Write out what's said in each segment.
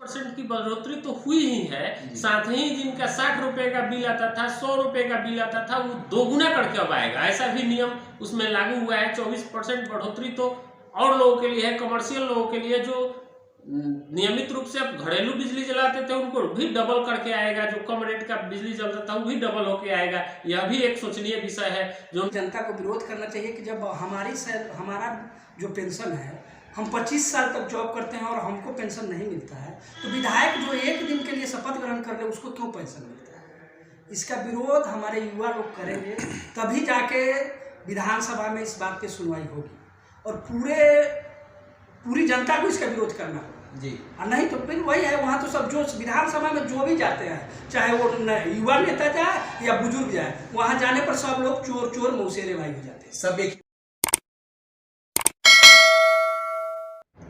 24% की बढ़ोतरी तो हुई ही है, साथ ही जिनका 60 रुपए का बिल आता था, 100 रुपए का बिल आता था, वो दोगुना करके अब आएगा। ऐसा भी नियम उसमें लागू हुआ है। 24% बढ़ोतरी तो और लोगों के लिए है, कमर्शियल लोगों के लिए जो नियमित रूप से अब घरेलू बिजली जलाते थे उनको भी डबल करके आएगा। जो कम रेट का बिजली जलता था वो भी डबल होके आएगा। यह भी एक सोचनीय विषय है जो जनता को विरोध करना चाहिए कि जब हमारा जो पेंशन है, हम 25 साल तक जॉब करते हैं और हमको पेंशन नहीं मिलता है, तो विधायक जो एक दिन के लिए शपथ ग्रहण कर ले उसको क्यों पेंशन मिलता है? इसका विरोध हमारे युवा लोग करेंगे, तभी जाके विधानसभा में इस बात पे सुनवाई होगी और पूरी जनता को इसका विरोध करना होगा जी। और नहीं तो फिर वही है, वहाँ तो सब जो विधानसभा में जो भी जाते हैं, चाहे वो युवा नेता जाए या बुजुर्ग जाए, वहाँ जाने पर सब लोग चोर मौसेरे भाई हो जाते हैं। सब एक।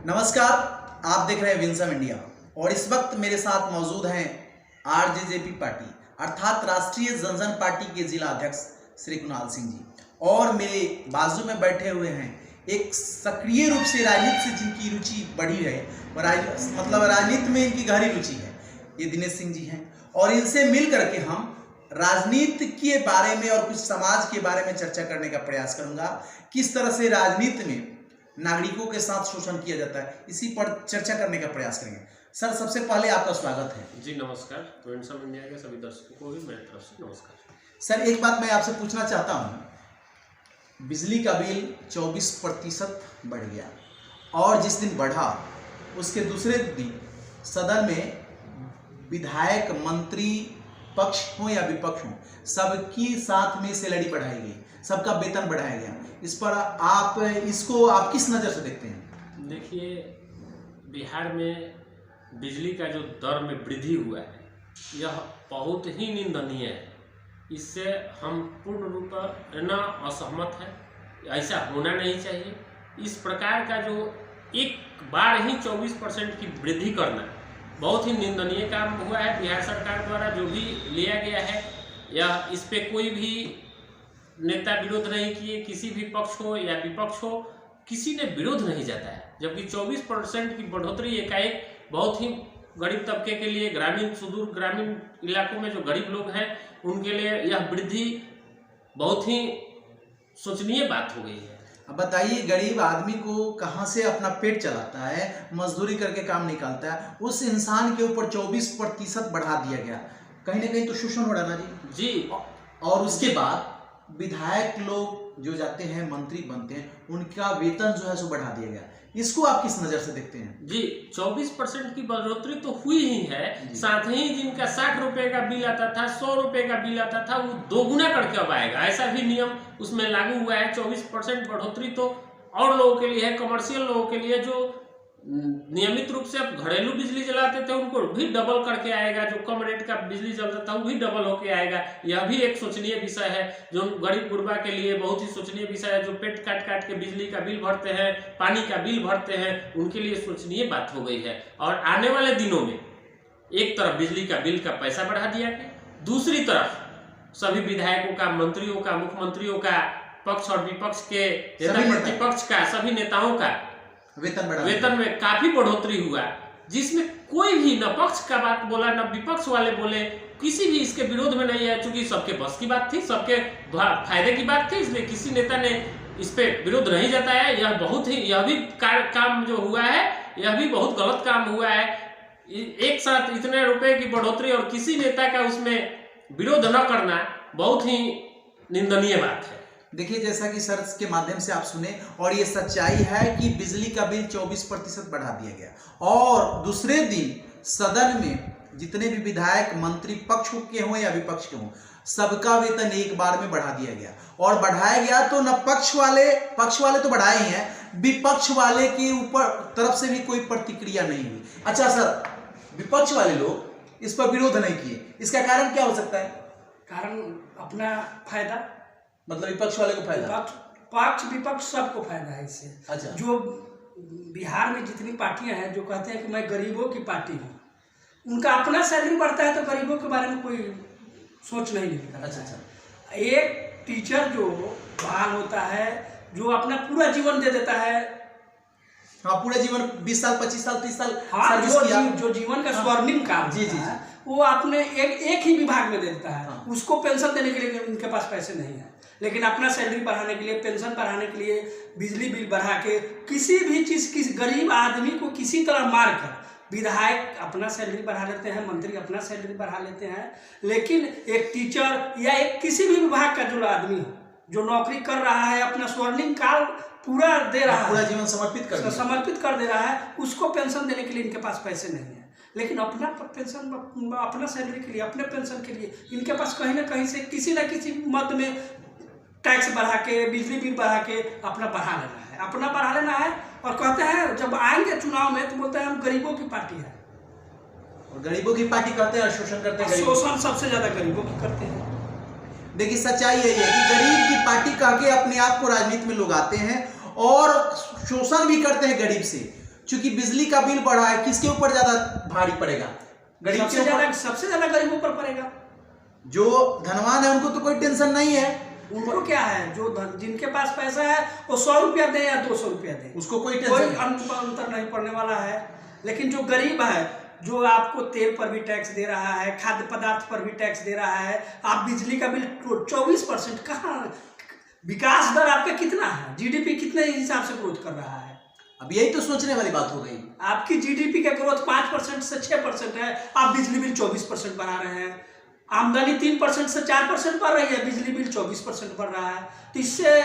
नमस्कार, आप देख रहे हैं विंसम इंडिया और इस वक्त मेरे साथ मौजूद हैं आरजेजेपी पार्टी अर्थात राष्ट्रीय जनजन पार्टी के जिला अध्यक्ष श्री कुणाल सिंह जी, और मेरे बाजू में बैठे हुए हैं एक सक्रिय रूप से राजनीति से जिनकी रुचि बढ़ी है, मतलब राजनीति में इनकी गहरी रुचि है, ये दिनेश सिंह जी हैं। और इनसे मिल करके हम राजनीति के बारे में और कुछ समाज के बारे में चर्चा करने का प्रयास करूंगा। किस तरह से राजनीति में नागरिकों के साथ शोषण किया जाता है, इसी पर चर्चा करने का प्रयास करेंगे। सर, सबसे पहले आपका स्वागत है। जी नमस्कार, विंसम इंडिया के सभी दर्शकों को भी मेरी तरफ से नमस्कार। सर, एक बात मैं आपसे पूछना चाहता हूँ, बिजली का बिल 24% बढ़ गया और जिस दिन बढ़ा उसके दूसरे दिन सदन में विधायक, मंत्री, पक्ष हो या विपक्ष हो, सबकी साथ में सैलरी बढ़ाई गई, सबका वेतन बढ़ाया गया। इस पर आप किस नज़र से देखते हैं? देखिए, बिहार में बिजली का जो दर में वृद्धि हुआ है यह बहुत ही निंदनीय है। इससे हम पूर्ण रूप से असहमत है। ऐसा होना नहीं चाहिए। इस प्रकार का जो एक बार ही 24% की वृद्धि करना बहुत ही निंदनीय काम हुआ है बिहार सरकार द्वारा। जो भी लिया गया है यह इस पे कोई भी नेता विरोध नहीं किए, किसी भी पक्ष हो या विपक्ष हो, किसी ने विरोध नहीं जताया। जबकि 24% की बढ़ोतरी एकाएक बहुत ही गरीब तबके के लिए, सुदूर ग्रामीण इलाकों में जो गरीब लोग हैं उनके लिए यह वृद्धि बहुत ही सोचनीय बात हो गई है। अब बताइए, गरीब आदमी को कहाँ से अपना पेट चलाता है, मजदूरी करके काम निकालता है, उस इंसान के ऊपर 24% बढ़ा दिया गया। कहीं ना कहीं तो शोषण हो रहा ना जी। और उसके बाद विधायक लोग जो जाते हैं, मंत्री बनते हैं, उनका वेतन जो है सो बढ़ा दिया गया। इसको आप किस नजर से देखते हैं? जी, 24% की बढ़ोतरी तो हुई ही है, साथ ही जिनका 60 रुपए का बिल आता था, 100 रुपए का बिल आता था, वो दोगुना करके अब आएगा। ऐसा भी नियम उसमें लागू हुआ है। 24% बढ़ोतरी तो और लोगों के लिए है, कमर्शियल लोगों के लिए जो नियमित रूप से अब घरेलू बिजली जलाते थे उनको भी डबल करके आएगा। जो कम रेट का बिजली जलता था वो भी डबल होके आएगा। यह भी एक सोचनीय विषय है, जो गरीब गुरबा के लिए बहुत ही सोचनीय विषय है। जो पेट काट के बिजली का बिल भरते हैं, पानी का बिल भरते हैं, उनके लिए सोचनीय बात हो गई है। और आने वाले दिनों में एक तरफ बिजली का बिल का पैसा बढ़ा दिया गया, दूसरी तरफ सभी विधायकों का, मंत्रियों का, मुख्यमंत्रियों का, पक्ष और विपक्ष के नेता, प्रतिपक्ष का, सभी नेताओं का वेतन में काफी बढ़ोतरी हुआ, जिसमें कोई भी न पक्ष का बात बोला न विपक्ष वाले बोले, किसी भी इसके विरोध में नहीं है। चूंकि सबके बस की बात थी, सबके फायदे की बात थी, इसलिए किसी नेता ने इस पे विरोध नहीं जताया। यह भी काम जो हुआ है यह भी बहुत गलत काम हुआ है। एक साथ इतने रुपए की बढ़ोतरी और किसी नेता का उसमें विरोध न करना बहुत ही निंदनीय बात है। देखिए, जैसा कि सर के माध्यम से आप सुने, और ये सच्चाई है कि बिजली का बिल 24% बढ़ा दिया गया और दूसरे दिन सदन में जितने भी विधायक, मंत्री, पक्ष के हों या विपक्ष के हों, सबका वेतन एक बार में बढ़ा दिया गया। और बढ़ाया गया तो न पक्ष वाले तो बढ़ाए ही हैं, विपक्ष वाले के ऊपर तरफ से भी कोई प्रतिक्रिया नहीं हुई। अच्छा सर, विपक्ष वाले लोग इस पर विरोध नहीं किए, इसका कारण क्या हो सकता है? कारण अपना फायदा, मतलब विपक्ष वाले को फायदा, पक्ष विपक्ष सबको फायदा है इससे। अच्छा। जो बिहार में जितनी पार्टियां हैं जो कहते हैं कि मैं गरीबों की पार्टी हूँ, उनका अपना सैलरी बढ़ता है तो गरीबों के बारे में कोई सोच नहीं निकलता। अच्छा। एक टीचर जो बहाल होता है, जो अपना पूरा जीवन दे देता है हाँ, पूरे जीवन 20 साल 25 साल 30 साल हाँ, सर्विस किया। जो जीवन का स्वर्णिम काल जी, जी, होता है, वो आपने एक ही विभाग में देता है। हाँ। उसको पेंशन देने के लिए उनके पास पैसे नहीं है, लेकिन अपना सैलरी बढ़ाने के लिए, पेंशन बढ़ाने के लिए, बिजली बिल बढ़ा के, किसी भी चीज़, किसी गरीब आदमी को किसी तरह मार कर, विधायक अपना सैलरी बढ़ा लेते हैं, मंत्री अपना सैलरी बढ़ा लेते हैं, लेकिन एक टीचर या एक किसी भी विभाग का जो आदमी हो, जो नौकरी कर रहा है, अपना स्वर्णिम काल पूरा दे रहा है, पूरा जीवन समर्पित कर दे रहा है, उसको पेंशन देने के लिए इनके पास पैसे नहीं है। लेकिन अपना पेंशन, अपना सैलरी के लिए, अपने पेंशन के लिए इनके पास कहीं ना कहीं से किसी न किसी मद में टैक्स बढ़ा के, बिजली बिल बढ़ा के अपना बढ़ा लेना है और कहते हैं जब आएंगे चुनाव में तो बोलते हैं हम गरीबों की पार्टी है। और गरीबों की पार्टी करते हैं और शोषण करते हैं। शोषण सबसे ज्यादा गरीबों की करते हैं। देखिए सच्चाई यही है कि गरीब की पार्टी कह के अपने आप को राजनीति में लोग आते हैं और शोषण भी करते हैं गरीब से। चूंकि बिजली का बिल बढ़ा है, किसके ऊपर ज्यादा भारी पड़ेगा? गरीब सबसे ज्यादा गरीबों पर पड़ेगा। जो धनवान है उनको तो कोई टेंशन नहीं है, उनको क्या है, जिनके पास पैसा है वो 100 रुपया दे या 200 रुपया दे, उसको कोई अंतर नहीं पड़ने वाला है। लेकिन जो गरीब है, जो आपको तेल पर भी टैक्स दे रहा है, खाद्य पदार्थ पर भी टैक्स दे रहा है, आप बिजली का बिल 24%, कहाँ विकास दर आपका कितना है? जीडीपी कितने हिसाब से ग्रोथ कर रहा है? अब यही तो सोचने वाली बात हो गई। आपकी जीडीपी का ग्रोथ 5% से 6% है, आप बिजली बिल 24% बढ़ा रहे हैं। आमदनी 3% से 4% बढ़ रही है, बिजली बिल 24% बढ़ रहा है। तो इससे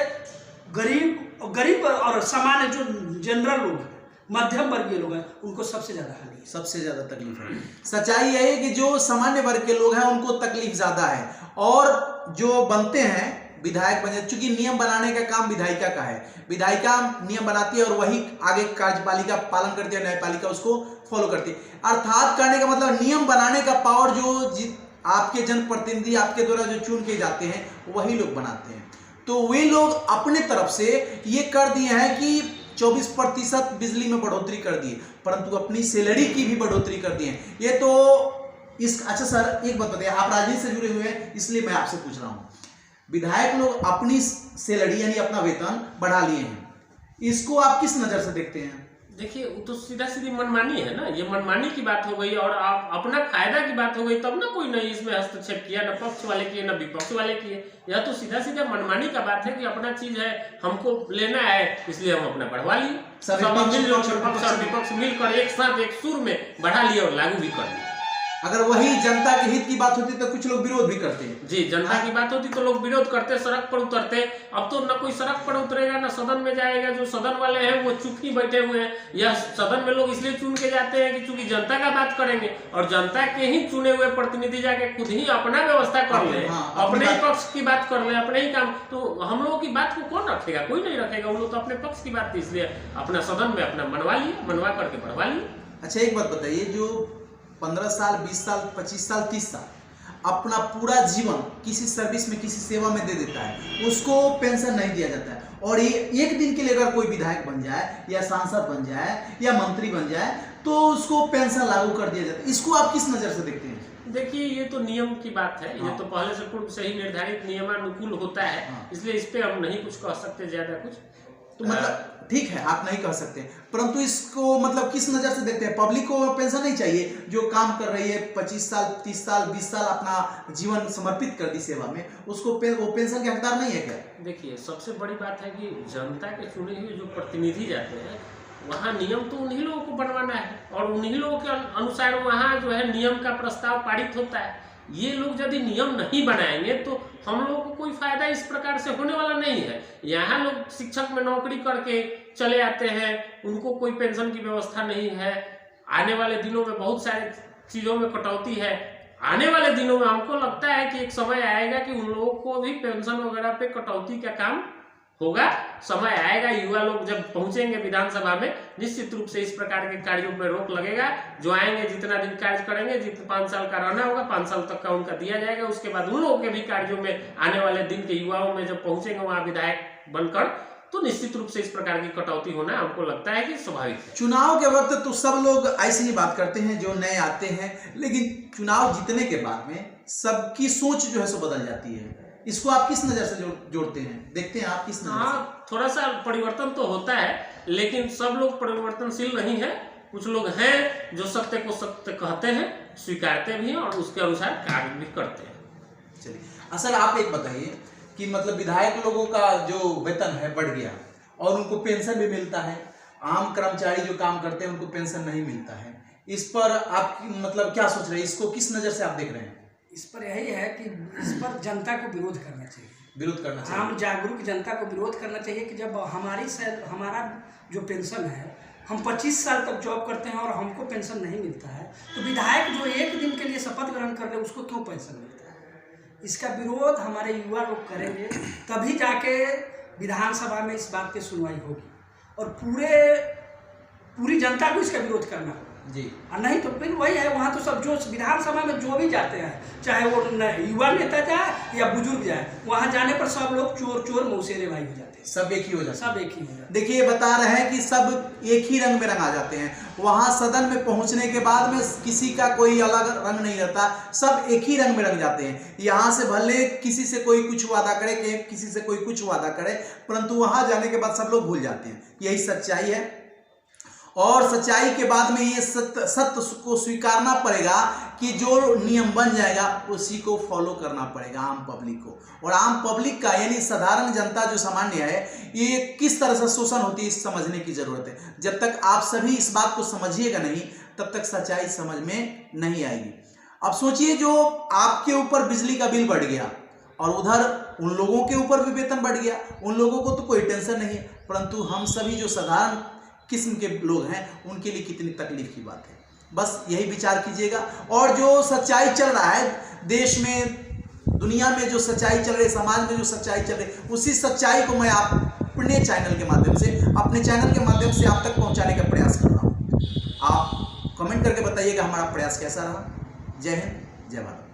गरीब और सामान्य जो जनरल लोग हैं, मध्यम वर्गीय लोग हैं, उनको सबसे ज्यादा हानि है, सबसे ज्यादा तकलीफ है। सच्चाई यही है कि जो सामान्य वर्ग के लोग हैं उनको तकलीफ ज्यादा है, और जो बनते हैं विधायक बन जाते, चूंकि नियम बनाने का काम विधायिका का है, विधायिका नियम बनाती है और वही आगे कार्यपालिका पालन करती है, न्यायपालिका उसको फॉलो करती है। अर्थात करने का मतलब नियम बनाने का पावर जो आपके जनप्रतिनिधि आपके द्वारा जो चुन के जाते हैं वही लोग बनाते हैं। तो वे लोग अपने तरफ से ये कर दिए हैं कि 24% बिजली में बढ़ोतरी कर दी, परंतु अपनी सैलरी की भी बढ़ोतरी कर दी है। ये तो अच्छा सर एक बात बताइए, आप राजनीति से जुड़े हुए हैं इसलिए मैं आपसे पूछ रहा हूँ, विधायक लोग अपनी सैलरी यानी अपना वेतन बढ़ा लिए हैं, इसको आप किस नजर से देखते हैं? देखिए वो तो सीधा सीधी मनमानी है ना, ये मनमानी की बात हो गई और आप अपना फायदा की बात हो गई, तब ना कोई नहीं इसमें हस्तक्षेप किया, न पक्ष वाले किए न विपक्ष वाले किए। यह तो सीधा सीधा मनमानी का बात है कि अपना चीज है, हमको लेना है, इसलिए हम अपना बढ़वा लिए, सब पक्ष और विपक्ष मिलकर एक साथ एक सुर में बढ़ा लिए और लागू भी कर दिया। अगर वही जनता के हित की बात होती तो कुछ लोग विरोध भी करते हैं। जी, जनता की बात होती तो लोग विरोध करते, सड़क पर उतरते। अब तो न कोई सड़क पर उतरेगा न सदन में जाएगा, जो सदन वाले हैं वो चुप ही बैठे हुए हैं। यह सदन में लोग इसलिए चुन के जाते हैं कि चूंकि जनता का बात करेंगे, और जनता के ही चुने हुए प्रतिनिधि जाके खुद ही अपना व्यवस्था कर ले, अपने ही पक्ष की बात कर ले, अपने ही काम, तो हम लोगों की बात को कौन रखेगा? कोई नहीं रखेगा। वो लोग तो अपने पक्ष की बात थी, इसलिए अपना सदन में अपना मनवा करके बढ़वा लिए। अच्छा एक बात बताइए, जो 15 साल 20 साल 25 साल 30 साल अपना पूरा जीवन किसी सर्विस में किसी सेवा में दे देता है, उसको पेंशन नहीं दिया जाता है, और ये एक दिन के लिए अगर कोई विधायक बन जाए या सांसद बन जाए या मंत्री बन जाए तो उसको पेंशन लागू कर दिया जाता है, इसको आप किस नजर से देखते हैं? देखिए ये तो नियम की बात है, ये तो पहले से पूर्व से ही निर्धारित नियमानुकूल होता है, इसलिए इस पे हम नहीं कुछ कह सकते ज्यादा कुछ। तो मतलब ठीक है आप नहीं कह सकते, परंतु इसको मतलब किस नजर से देखते हैं? पब्लिक को पेंशन नहीं चाहिए जो काम कर रही है 25 साल 30 साल 20 साल अपना जीवन समर्पित कर दी सेवा में, उसको वो पेंशन के हकदार नहीं है क्या? देखिए सबसे बड़ी बात है कि जनता के चुने हुए जो प्रतिनिधि जाते हैं वहाँ नियम तो उन्हीं लोगों को बनवाना है, और उन्हीं लोगों के अनुसार वहाँ जो है नियम का प्रस्ताव पारित होता है। ये लोग यदि नियम नहीं बनाएंगे तो हम लोगों को कोई फायदा इस प्रकार से होने वाला नहीं है। यहाँ लोग शिक्षक में नौकरी करके चले आते हैं, उनको कोई पेंशन की व्यवस्था नहीं है। आने वाले दिनों में बहुत सारी चीज़ों में कटौती है। आने वाले दिनों में हमको लगता है कि एक समय आएगा कि उन लोगों को भी पेंशन वगैरह पे कटौती का काम होगा। समय आएगा, युवा लोग जब पहुंचेंगे विधानसभा में, निश्चित रूप से इस प्रकार के कार्यों पर रोक लगेगा। जो आएंगे जितना दिन कार्य करेंगे, जितना 5 साल का रहना होगा 5 साल तक का उनका दिया जाएगा। उसके बाद उन लोगों के भी कार्यों में आने वाले दिन के युवाओं में जब पहुंचेंगे वहां विधायक बनकर, तो निश्चित रूप से इस प्रकार की कटौती होना हमको लगता है कि स्वाभाविक है। चुनाव के वक्त तो सब लोग ऐसी ही बात करते हैं जो नए आते हैं, लेकिन चुनाव जीतने के बाद में सबकी सोच जो है सो बदल जाती है। इसको आप किस नज़र से जोड़ते हैं, देखते हैं आप किस नज़र से? हाँ, थोड़ा सा परिवर्तन तो होता है, लेकिन सब लोग परिवर्तनशील नहीं है। कुछ लोग हैं जो सत्य को सत्य कहते हैं, स्वीकारते भी हैं और उसके अनुसार कार्य भी करते हैं। चलिए सर, आप एक बताइए कि मतलब विधायक लोगों का जो वेतन है बढ़ गया और उनको पेंशन भी मिलता है, आम कर्मचारी जो काम करते हैं उनको पेंशन नहीं मिलता है, इस पर आप मतलब क्या सोच रहे हैं, इसको किस नज़र से आप देख रहे हैं? इस पर यही है कि इस पर जनता को विरोध करना चाहिए, विरोध करना चाहिए। आम जागरूक जनता को विरोध करना चाहिए कि जब हमारा जो पेंशन है, हम 25 साल तक जॉब करते हैं और हमको पेंशन नहीं मिलता है, तो विधायक जो एक दिन के लिए शपथ ग्रहण कर ले उसको क्यों पेंशन मिलता है? इसका विरोध हमारे युवा लोग करेंगे, तभी जाके विधानसभा में इस बात की सुनवाई होगी और पूरी जनता को इसका विरोध करना होगा जी। और नहीं तो फिर वही है, वहाँ तो सब जो विधानसभा में जो भी जाते हैं, चाहे वो युवा नेता जाए या बुजुर्ग जाए, वहाँ जाने पर सब लोग चोर मौसेरे भाई हो जाते हैं, सब एक ही हो जाते हैं। सब एक ही हो जाते हैं। देखिए, बता रहे हैं कि सब एक ही रंग में रंगा जाते हैं। वहां सदन में पहुंचने के बाद में किसी का कोई अलग रंग नहीं रहता, सब एक ही रंग में रंग जाते हैं। यहाँ से भले किसी से कोई कुछ वादा करे, किसी से कोई कुछ वादा करे, परंतु वहां जाने के बाद सब लोग भूल जाते हैं। यही सच्चाई है और सच्चाई के बाद में ये सत्य को स्वीकारना पड़ेगा कि जो नियम बन जाएगा उसी को फॉलो करना पड़ेगा आम पब्लिक को। और आम पब्लिक का यानी साधारण जनता जो सामान्य है, ये किस तरह से शोषण होती है इस समझने की जरूरत है। जब तक आप सभी इस बात को समझिएगा नहीं, तब तक सच्चाई समझ में नहीं आएगी। अब सोचिए, जो आपके ऊपर बिजली का बिल बढ़ गया और उधर उन लोगों के ऊपर भी वेतन बढ़ गया, उन लोगों को तो कोई टेंशन नहीं है, परंतु हम सभी जो साधारण किस्म के लोग हैं उनके लिए कितनी तकलीफ की बात है। बस यही विचार कीजिएगा। और जो सच्चाई चल रहा है देश में, दुनिया में जो सच्चाई चल रही है, समाज में जो सच्चाई चल रही है, उसी सच्चाई को मैं अपने चैनल के माध्यम से आप तक पहुंचाने का प्रयास कर रहा हूं। आप कमेंट करके बताइएगा हमारा प्रयास कैसा रहा। जय हिंद, जय भारत।